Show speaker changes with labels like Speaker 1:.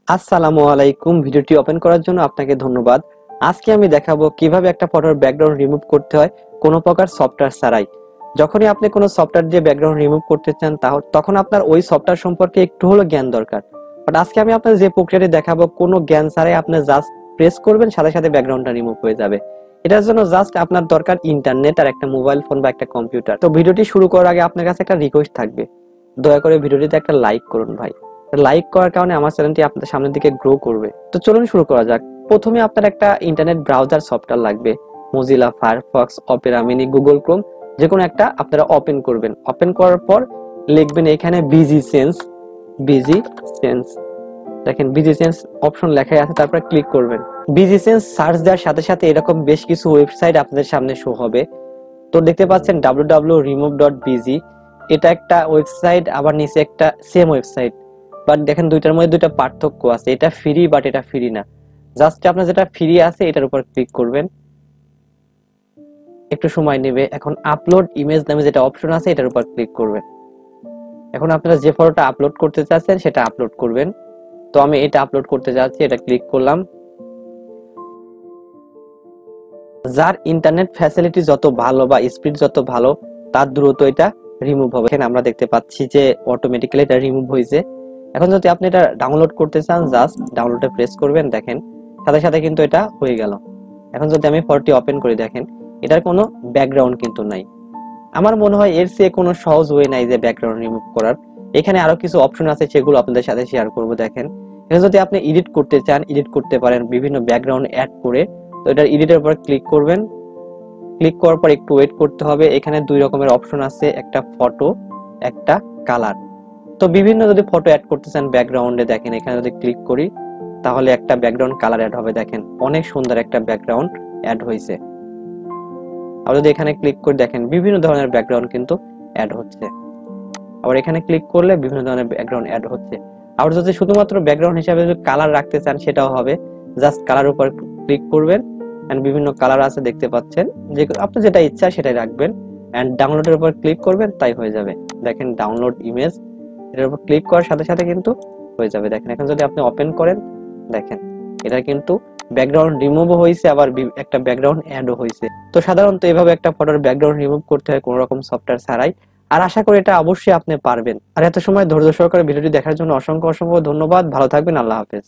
Speaker 1: আসসালামু আলাইকুম। ভিডিওটি ওপেন করার জন্য আপনাকে ধন্যবাদ। আজকে আমি দেখাবো কিভাবে একটা ফটোর ব্যাকগ্রাউন্ড রিমুভ করতে হয় কোনো প্রকার সফটওয়্যার ছাড়াই। যখনই আপনি কোনো সফটওয়্যার দিয়ে ব্যাকগ্রাউন্ড রিমুভ করতে চান তখন আপনার ওই সফটওয়্যার সম্পর্কে একটু হলেও জ্ঞান দরকার। বাট আজকে আমি আপনাদের যে প্রক্রিয়াটি দেখাবো কোনো জ্ঞান ছাড়াই আপনি জাস্ট প্রেস করবেন, সাথে সাথে ব্যাকগ্রাউন্ডটা রিমুভ হয়ে যাবে। এটার জন্য জাস্ট আপনার দরকার ইন্টারনেট আর একটা মোবাইল ফোন বা একটা কম্পিউটার। তো ভিডিওটি শুরু করার আগে আপনার কাছে একটা রিকোয়েস্ট থাকবে, দয়া করে ভিডিওটিতে একটা লাইক করুন ভাই। লাইক করার কারণে আমার চ্যানেলটি আপনাদের সামনের দিকে গ্রো করবে। তো চলুন শুরু করা যাক। প্রথমে আপনার একটা ইন্টারনেট ব্রাউজার সফটওয়্যার লাগবে। Mozilla Firefox, Opera mini, Google Chrome, যে কোনো একটা আপনারা ওপেন করবেন। ওপেন করার পর লিখবেন এখানে বিজি সেন্স। বিজি সেন্স, দেখেন বিজি সেন্স অপশন লেখাই আছে, তারপর ক্লিক করবেন। বিজি সেন্স সার্চ দেওয়ার সাথে সাথে এরকম বেশ কিছু ওয়েবসাইট আপনাদের সামনে শো হবে। তো দেখতে পাচ্ছেন www.remove.bg, এটা একটা ওয়েবসাইট, আবার নিচে একটা সেম ওয়েবসাইট। বাট দেখেন দুইটার মধ্যে দুইটা পার্থক্য আছে, এটা ফ্রি বাট এটা ফ্রি না। জাস্ট আপনার যেটা ফ্রি আছে এটার উপর ক্লিক করবেন, একটু সময় নেবে। এখন আপলোড ইমেজ নামে যেটা অপশন আছে এটার উপর ক্লিক করবেন। এখন আপনারা যে ফটোটা আপলোড করতে চাচ্ছেন সেটা আপলোড করবেন। তো আমি এটা আপলোড করতে যাচ্ছি, এটা ক্লিক করলাম। যার ইন্টারনেট ফ্যাসিলিটি যত ভালো বা স্পিড যত ভালো, তার দ্রুত এটা রিমুভ হবে। এখানে আমরা দেখতে পাচ্ছি যে অটোমেটিক্যালি এটা রিমুভ হয়েছে। এখন যদি আপনি এটা ডাউনলোড করতে চান, জাস্ট ডাউনলোডে প্রেস করবেন, দেখেন সাথে সাথে কিন্তু এটা হয়ে গেল। এখন যদি আমি ফটোটি ওপেন করি, দেখেন এটার কোনো ব্যাকগ্রাউন্ড কিন্তু নাই। আমার মনে হয় এর চেয়ে কোনো সহজ ওয়ে নাই যে ব্যাকগ্রাউন্ড রিমুভ করার। এখানে আরো কিছু অপশন আছে, সেগুলো আপনাদের সাথে শেয়ার করব। দেখেন এখানে যদি আপনি এডিট করতে চান, এডিট করতে পারেন বিভিন্ন ব্যাকগ্রাউন্ড অ্যাড করে। তো এটার এডিটের উপর ক্লিক করবেন। ক্লিক করার পর একটু ওয়েট করতে হবে। এখানে দুই রকমের অপশন আছে, একটা ফটো, একটা কালার। তো বিভিন্ন যদি ফটো অ্যাড করতে চান ব্যাকগ্রাউন্ডে, দেখেন এখানে যদি ক্লিক করি তাহলে একটা ব্যাকগ্রাউন্ড কালার অ্যাড হবে। দেখেন অনেক সুন্দর একটা ব্যাকগ্রাউন্ড অ্যাড হয়েছে। আর যদি এখানে ক্লিক করে দেখেন বিভিন্ন ধরনের ব্যাকগ্রাউন্ড কিন্তু অ্যাড হচ্ছে। আবার এখানে ক্লিক করলে বিভিন্ন ধরনের ব্যাকগ্রাউন্ড অ্যাড হচ্ছে। আর যদি শুধুমাত্র ব্যাকগ্রাউন্ড হিসেবে যদি কালার রাখতে চান সেটাও হবে। জাস্ট কালার উপর ক্লিক করবেন, এন্ড বিভিন্ন কালার আছে দেখতে পাচ্ছেন, যে আপনি যেটা ইচ্ছা সেটাই রাখবেন। এন্ড ডাউনলোডের উপর ক্লিক করবেন, তাই হয়ে যাবে। দেখেন ডাউনলোড ইমেজ, এটার উপর ক্লিক করার সাথে সাথে কিন্তু হয়ে যাবে। দেখেন এখন যদি আপনি ওপেন করেন, দেখেন এটা কিন্তু ব্যাকগ্রাউন্ড রিমুভও হয়েছে, আবার একটা ব্যাকগ্রাউন্ড অ্যাডও হয়েছে। তো সাধারণত এভাবে একটা ফটোর ব্যাকগ্রাউন্ড রিমুভ করতে হয় কোনো রকম সফটওয়্যার ছাড়াই। আর আশা করি এটা অবশ্যই আপনি পারবেন। আর এত সময় ধৈর্য সহকারে ভিডিওটি দেখার জন্য অসংখ্য অসংখ্য ধন্যবাদ। ভালো থাকবেন। আল্লাহ হাফেজ।